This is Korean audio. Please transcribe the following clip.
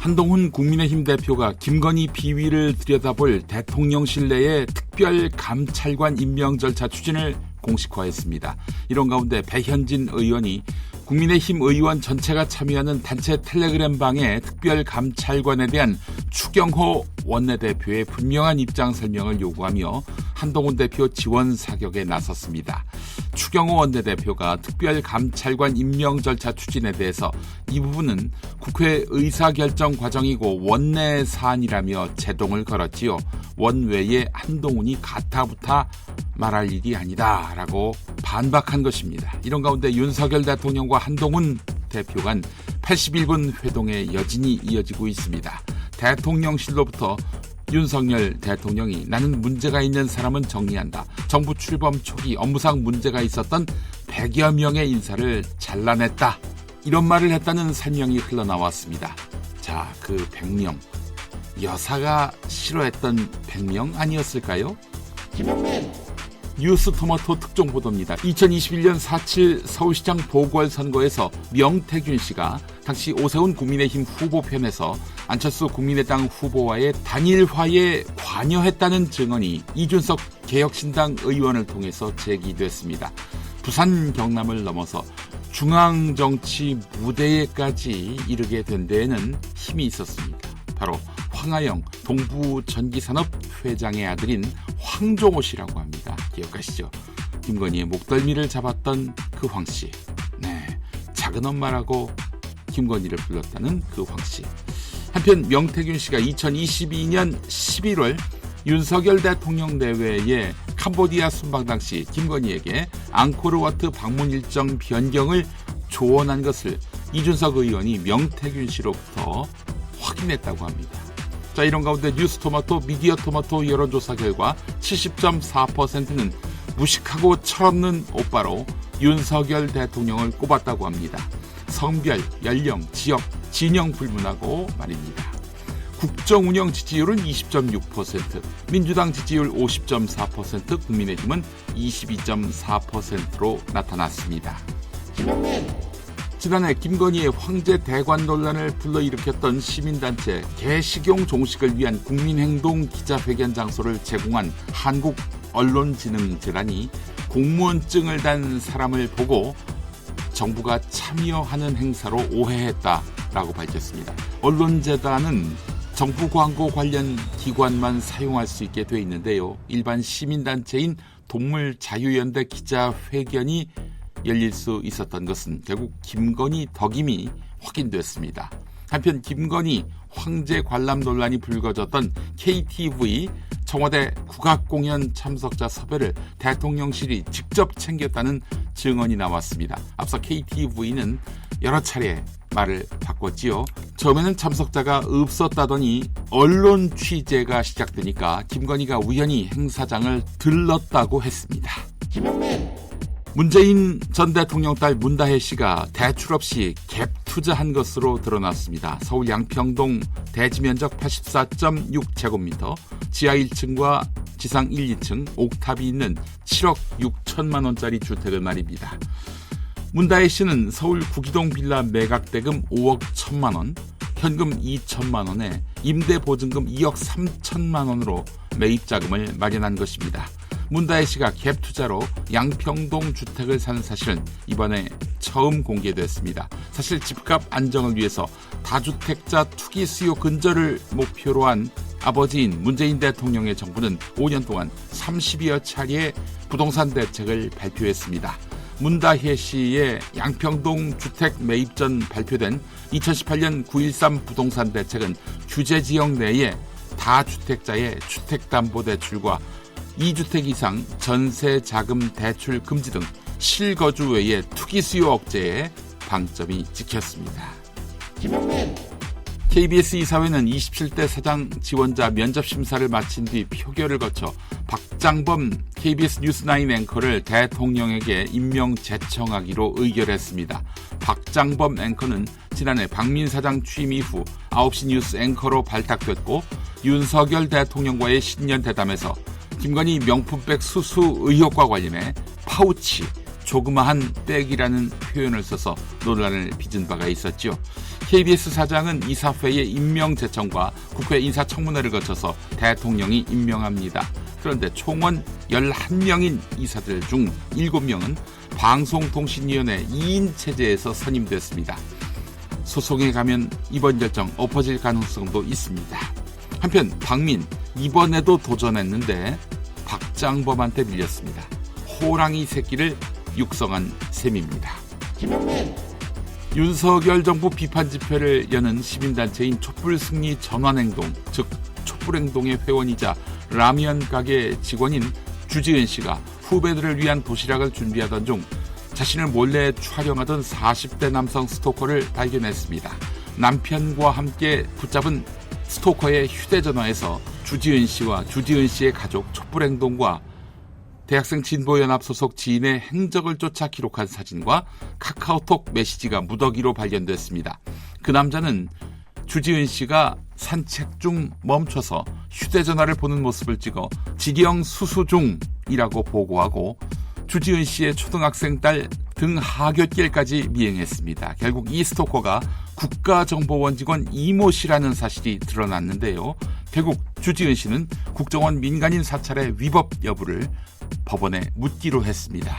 한동훈 국민의힘 대표가 김건희 비위를 들여다볼 대통령실 내의 특별감찰관 임명 절차 추진을 공식화했습니다. 이런 가운데 배현진 의원이 국민의힘 의원 전체가 참여하는 단체 텔레그램방의 특별감찰관에 대한 추경호 원내대표의 분명한 입장 설명을 요구하며 한동훈 대표 지원 사격에 나섰습니다. 추경호 원내대표가 특별감찰관 임명 절차 추진에 대해서 이 부분은 국회 의사결정 과정이고 원내 사안이라며 제동을 걸었지요. 원외에 한동훈이 가타부타 말할 일이 아니다 라고 반박한 것입니다. 이런 가운데 윤석열 대통령과 한동훈 대표 간 81분 회동의 여진이 이어지고 있습니다. 대통령실로부터 윤석열 대통령이 나는 문제가 있는 사람은 정리한다. 정부 출범 초기 업무상 문제가 있었던 100여 명의 인사를 잘라냈다. 이런 말을 했다는 설명이 흘러나왔습니다. 자, 그 100명. 여사가 싫어했던 100명 아니었을까요? 김영민. 뉴스토마토 특종 보도입니다. 2021년 4.7 서울시장 보궐선거에서 명태균 씨가 당시 오세훈 국민의힘 후보편에서 안철수 국민의당 후보와의 단일화에 관여했다는 증언이 이준석 개혁신당 의원을 통해서 제기됐습니다. 부산 경남을 넘어서 중앙정치 무대에까지 이르게 된 데에는 힘이 있었습니다. 바로 황하영 동부전기산업 회장의 아들인 황종호 씨라고 합니다. 기억하시죠? 김건희의 목덜미를 잡았던 그 황 씨. 네, 작은 엄마라고 김건희를 불렀다는 그 황 씨. 한편 명태균 씨가 2022년 11월 윤석열 대통령 내외의 캄보디아 순방 당시 김건희에게 앙코르와트 방문 일정 변경을 조언한 것을 이준석 의원이 명태균 씨로부터 확인했다고 합니다. 자, 이런 가운데 뉴스토마토, 미디어토마토 여론조사 결과 70.4%는 무식하고 철없는 오빠로 윤석열 대통령을 꼽았다고 합니다. 성별, 연령, 지역, 진영 불문하고 말입니다. 국정운영 지지율은 20.6%, 민주당 지지율 50.4%, 국민의힘은 22.4%로 나타났습니다. 지난해 김건희의 황제 대관 논란을 불러일으켰던 시민단체 개식용 종식을 위한 국민행동 기자회견 장소를 제공한 한국언론진흥재단이 공무원증을 단 사람을 보고 정부가 참여하는 행사로 오해했다라고 밝혔습니다. 언론재단은 정부 광고 관련 기관만 사용할 수 있게 돼 있는데요. 일반 시민단체인 동물자유연대 기자회견이 열릴 수 있었던 것은 결국 김건희 덕임이 확인됐습니다. 한편 김건희 황제 관람 논란이 불거졌던 KTV 청와대 국악공연 참석자 섭외를 대통령실이 직접 챙겼다는 증언이 나왔습니다. 앞서 KTV는 여러 차례 말을 바꿨지요. 처음에는 참석자가 없었다더니 언론 취재가 시작되니까 김건희가 우연히 행사장을 들렀다고 했습니다. 문재인 전 대통령 딸 문다혜 씨가 대출 없이 갭 투자한 것으로 드러났습니다. 서울 양평동 대지 면적 84.6제곱미터, 지하 1층과 지상 1, 2층 옥탑이 있는 7억 6천만 원짜리 주택을 말입니다. 문다혜 씨는 서울 구기동 빌라 매각대금 5억 1천만 원, 현금 2천만 원에 임대보증금 2억 3천만 원으로 매입자금을 마련한 것입니다. 문다혜 씨가 갭 투자로 양평동 주택을 산 사실은 이번에 처음 공개됐습니다. 사실 집값 안정을 위해서 다주택자 투기 수요 근절을 목표로 한 아버지인 문재인 대통령의 정부는 5년 동안 30여 차례의 부동산 대책을 발표했습니다. 문다혜 씨의 양평동 주택 매입 전 발표된 2018년 9.13 부동산 대책은 규제지역 내에 다주택자의 주택담보대출과 2주택 이상 전세자금 대출 금지 등 실거주 외의 투기 수요 억제에 방점이 찍혔습니다. KBS 이사회는 27대 사장 지원자 면접 심사를 마친 뒤 표결을 거쳐 박장범 KBS 뉴스9 앵커를 대통령에게 임명 제청하기로 의결했습니다. 박장범 앵커는 지난해 박민 사장 취임 이후 9시 뉴스 앵커로 발탁됐고 윤석열 대통령과의 신년 대담에서 김건희 명품백 수수 의혹과 관련해 파우치, 조그마한 백이라는 표현을 써서 논란을 빚은 바가 있었죠. KBS 사장은 이사회의 임명 제청과 국회 인사청문회를 거쳐서 대통령이 임명합니다. 그런데 총원 11명인 이사들 중 7명은 방송통신위원회 2인 체제에서 선임됐습니다. 소송에 가면 이번 결정 엎어질 가능성도 있습니다. 한편 박민 이번에도 도전했는데 박장범한테 밀렸습니다. 호랑이 새끼를 육성한 셈입니다. 김영민 윤석열 정부 비판 집회를 여는 시민단체인 촛불승리 전환행동, 즉 촛불행동의 회원이자 라면 가게 직원인 주지은 씨가 후배들을 위한 도시락을 준비하던 중 자신을 몰래 촬영하던 40대 남성 스토커를 발견했습니다. 남편과 함께 붙잡은 스토커의 휴대전화에서 주지은 씨와 주지은 씨의 가족 촛불행동과 대학생 진보연합 소속 지인의 행적을 쫓아 기록한 사진과 카카오톡 메시지가 무더기로 발견됐습니다. 그 남자는 주지은 씨가 산책 중 멈춰서 휴대전화를 보는 모습을 찍어 지경 수수 중이라고 보고하고 주지은 씨의 초등학생 딸 등 하굣길까지 미행했습니다. 결국 이 스토커가 국가정보원 직원 이모 씨라는 사실이 드러났는데요. 결국 주지은 씨는 국정원 민간인 사찰의 위법 여부를 법원에 묻기로 했습니다.